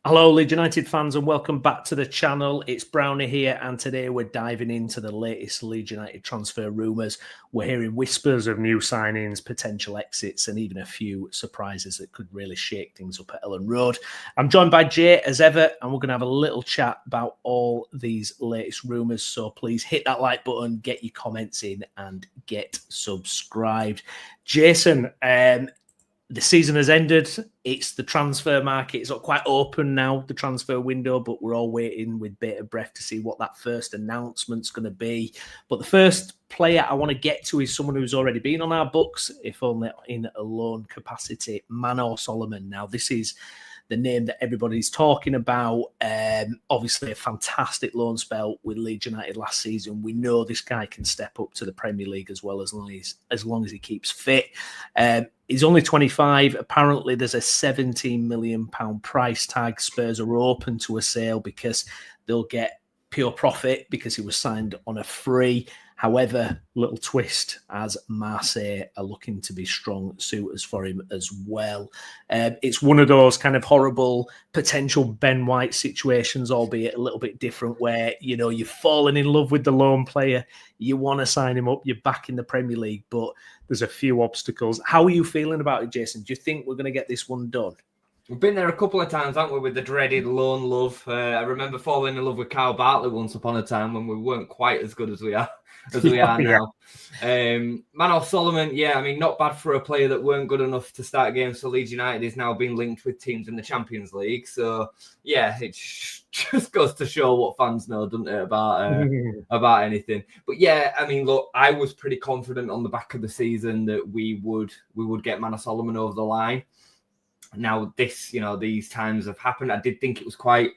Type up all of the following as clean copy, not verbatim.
Hello, Leeds United fans, and welcome back to the channel. It's Brownie here, and today we're diving into the latest Leeds United transfer rumours. We're hearing whispers of new signings, potential exits, and even a few surprises that could really shake things up at Elland Road. I'm joined by Jay, as ever, and we're going to have a little chat about all these latest rumours. So please hit that like button, get your comments in, and get subscribed. Jason, the season has ended. It's the transfer market. It's not quite open now, the transfer window, but we're all waiting with bated breath to see what that first announcement's going to be. But the first player I want to get to is someone who's already been on our books, if only in a loan capacity, Manu Solomon. Now, this is the name that everybody's talking about. Obviously, a fantastic loan spell with Leeds United last season. We know this guy can step up to the Premier League as long as he keeps fit. He's only 25. Apparently, there's a £17 million price tag. Spurs are open to a sale because they'll get pure profit because he was signed on a free. However, little twist, as Marseille are looking to be strong suitors for him as well. It's one of those kind of horrible potential Ben White situations, albeit a little bit different, where, you know, you've fallen in love with the loan player, you want to sign him up, you're back in the Premier League, but there's a few obstacles. How are you feeling about it, Jason? Do you think we're going to get this one done? We've been there a couple of times, haven't we, with the dreaded loan love. I remember falling in love with Kyle Bartley once upon a time when we weren't quite as good as we are now. Manu Solomon, yeah, I mean, not bad for a player that weren't good enough to start games for Leeds United. Is now being linked with teams in the Champions League. So, yeah, it just goes to show what fans know, doesn't it, about anything. But, yeah, I mean, look, I was pretty confident on the back of the season that we would get Manu Solomon over the line. Now, these times have happened. I did think it was quite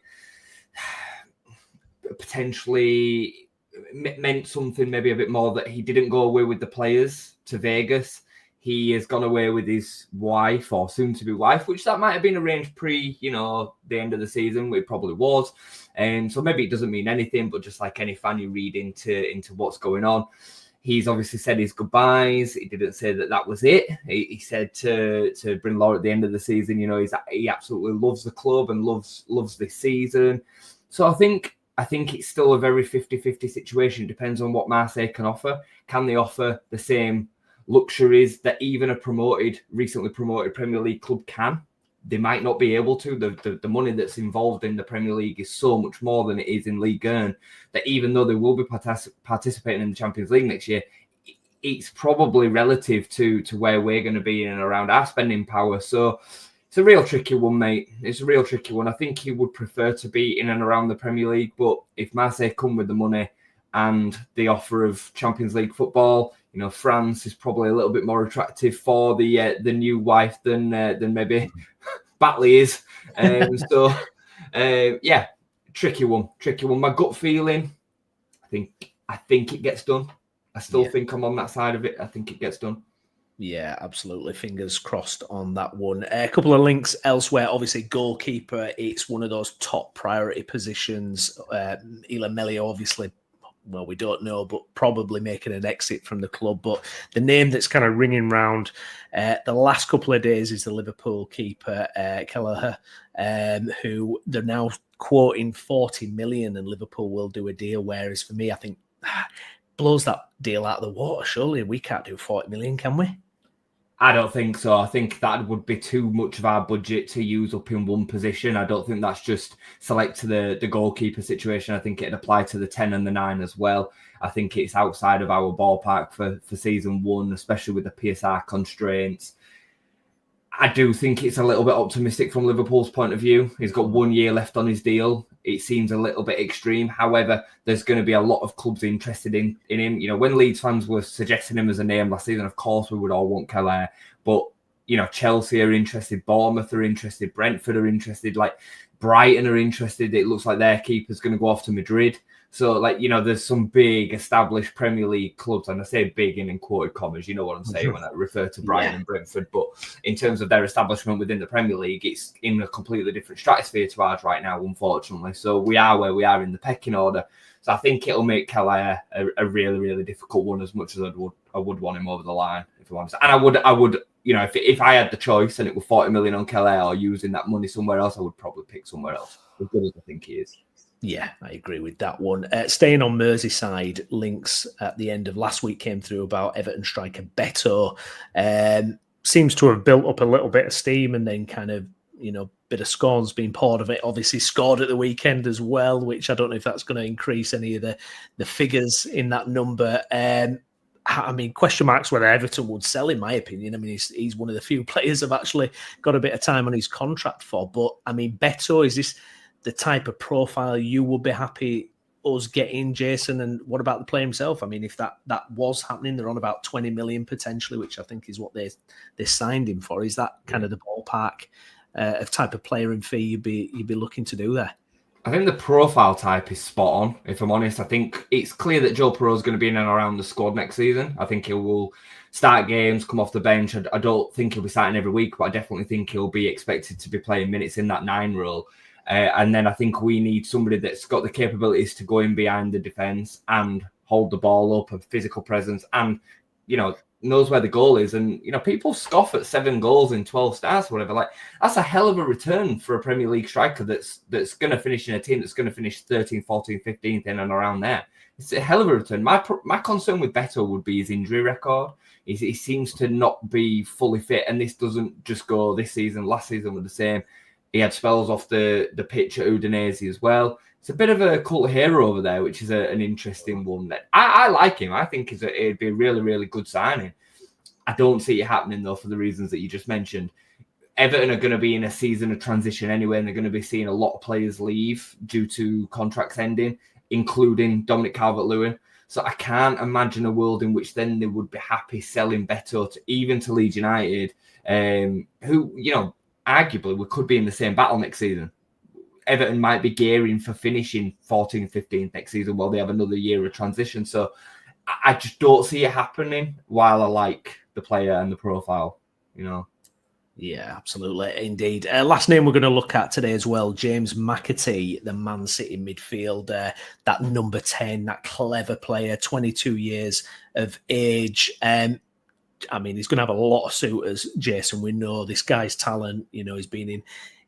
potentially meant something maybe a bit more that he didn't go away with the players to Vegas. He has gone away with his wife, or soon-to-be wife, which that might have been arranged pre, the end of the season. It probably was. So maybe it doesn't mean anything, but just like any fan, you read into what's going on. He's obviously said his goodbyes. He didn't say that was it. He said to Bryn Law at the end of the season, he absolutely loves the club and loves this season. So I think it's still a very 50-50 situation. It depends on what Marseille can offer. Can they offer the same luxuries that even a recently promoted Premier League club can? They might not be able to. The money that's involved in the Premier League is so much more than it is in Ligue 1, that even though they will be participating in the Champions League next year, it's probably relative to where we're going to be in and around our spending power. So it's a real tricky one, mate. It's a real tricky one. I think he would prefer to be in and around the Premier League, but if Marseille come with the money and the offer of Champions League football, France is probably a little bit more attractive for the new wife than maybe Batley is. Yeah, tricky one. My gut feeling, I think it gets done. I still think I'm on that side of it. I think it gets done. Yeah, absolutely. Fingers crossed on that one. A couple of links elsewhere. Obviously, goalkeeper, it's one of those top priority positions. Elland Road, obviously, well, we don't know, but probably making an exit from the club. But the name that's kind of ringing round the last couple of days is the Liverpool keeper, Kelleher, who they're now quoting 40 million and Liverpool will do a deal. Whereas for me, I think blows that deal out of the water. Surely we can't do 40 million, can we? I don't think so. I think that would be too much of our budget to use up in one position. I don't think that's just select to the goalkeeper situation. I think it'd apply to the 10 and the 9 as well. I think it's outside of our ballpark for season one, especially with the PSR constraints. I do think it's a little bit optimistic from Liverpool's point of view. He's got 1 year left on his deal. It seems a little bit extreme. However, there's going to be a lot of clubs interested in him. When Leeds fans were suggesting him as a name last season, of course we would all want Kelleher. But, Chelsea are interested, Bournemouth are interested, Brentford are interested, like Brighton are interested. It looks like their keeper's going to go off to Madrid. So, there's some big established Premier League clubs, and I say big in quoted commas, you know what I'm saying when I refer to Brighton and Brentford. But in terms of their establishment within the Premier League, it's in a completely different stratosphere to ours right now, unfortunately. So we are where we are in the pecking order. So I think it'll make Kelleher a really, really difficult one, as much as I would want him over the line, if I'm honest. And I would you know, if I had the choice and it were 40 million on Kelly or using that money somewhere else, I would probably pick somewhere else, as good as I think he is. Yeah, I agree with that one. Staying on Merseyside, links at the end of last week came through about Everton striker Beto. Seems to have built up a little bit of steam and then kind of, you know, bit of scorn's been poured of it. Obviously scored at the weekend as well, which I don't know if that's going to increase any of the figures in that number. I mean, question marks whether Everton would sell, in my opinion. I mean, he's one of the few players I've actually got a bit of time on his contract for. But, I mean, Beto, is this the type of profile you would be happy us getting, Jason? And what about the player himself? I mean, if that was happening, they're on about 20 million potentially, which I think is what they signed him for. Is that kind of the ballpark of type of player and fee you'd be looking to do there? I think the profile type is spot on, if I'm honest. I think it's clear that Joe Perreault is going to be in and around the squad next season. I think he will start games, come off the bench. I don't think he'll be starting every week, but I definitely think he'll be expected to be playing minutes in that 9 role. And then I think we need somebody that's got the capabilities to go in behind the defence and hold the ball up, a physical presence, and, you know, knows where the goal is. And, you know, people scoff at 7 goals in 12 starts, whatever. Like, that's a hell of a return for a Premier League striker that's going to finish in a team that's going to finish 13th, 14th, 15th in and around there. It's a hell of a return. My concern with Beto would be his injury record. He seems to not be fully fit, and this doesn't just go this season. Last season was the same. He had spells off the pitch at Udinese as well. It's a bit of a cult hero over there, which is an interesting one. That I like him. I think it'd be a really, really good signing. I don't see it happening, though, for the reasons that you just mentioned. Everton are going to be in a season of transition anyway, and they're going to be seeing a lot of players leave due to contracts ending, including Dominic Calvert-Lewin. So I can't imagine a world in which then they would be happy selling Beto even to Leeds United, who, you know, arguably we could be in the same battle next season. Everton might be gearing for finishing 14th, 15th next season while they have another year of transition. So I just don't see it happening, while I like the player and the profile, you know. Yeah, absolutely. Indeed. Last name we're going to look at today as well, James McAtee, the Man City midfielder, that number 10, that clever player, 22 years of age. I mean, he's going to have a lot of suitors, Jason. We know this guy's talent. You know, he's been in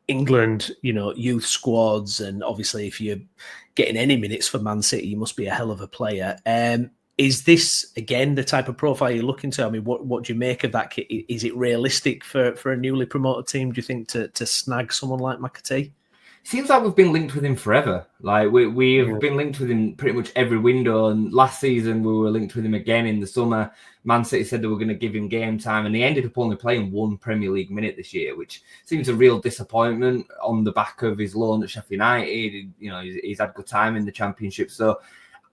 England, you know, youth squads. And obviously, if you're getting any minutes for Man City, you must be a hell of a player. Is this, again, the type of profile you're looking to? I mean, what do you make of that? Is it realistic for a newly promoted team, do you think, to snag someone like McAtee? Seems like we've been linked with him forever. Like we've been linked with him pretty much every window. And last season we were linked with him again in the summer. Man City said they were going to give him game time, and he ended up only playing 1 Premier League minute this year, which seems a real disappointment on the back of his loan at Sheffield United. You know, he's had good time in the Championship. So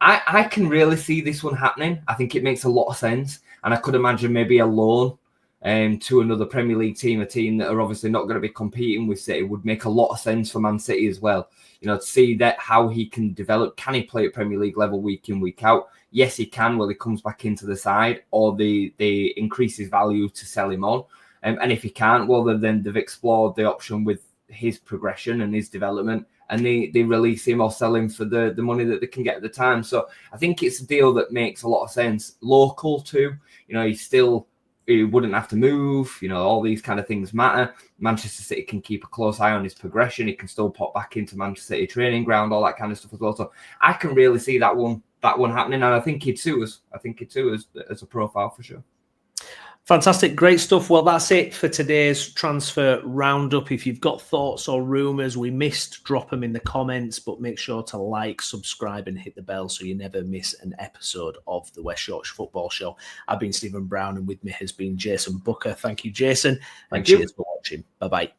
I can really see this one happening. I think it makes a lot of sense. And I could imagine maybe a loan to another Premier League team, a team that are obviously not going to be competing with City, would make a lot of sense for Man City as well. You know, to see that how he can develop. Can he play at Premier League level week in, week out? Yes, he can. Well, he comes back into the side, or they increase his value to sell him on. And if he can't, well, then they've explored the option with his progression and his development, and they release him or sell him for the money that they can get at the time. So I think it's a deal that makes a lot of sense. Local too. You know, he wouldn't have to move. You know, all these kind of things matter. Manchester City can keep a close eye on his progression. He can still pop back into Manchester City training ground, all that kind of stuff as well. So I can really see that one happening, and I think he'd suit us. I think he'd suit us as a profile for sure. Fantastic. Great stuff. Well, that's it for today's transfer roundup. If you've got thoughts or rumours we missed, drop them in the comments, but make sure to like, subscribe and hit the bell so you never miss an episode of the West Yorkshire Football Show. I've been Stephen Brown, and with me has been Jason Booker. Thank you, Jason. And cheers for watching. Bye-bye.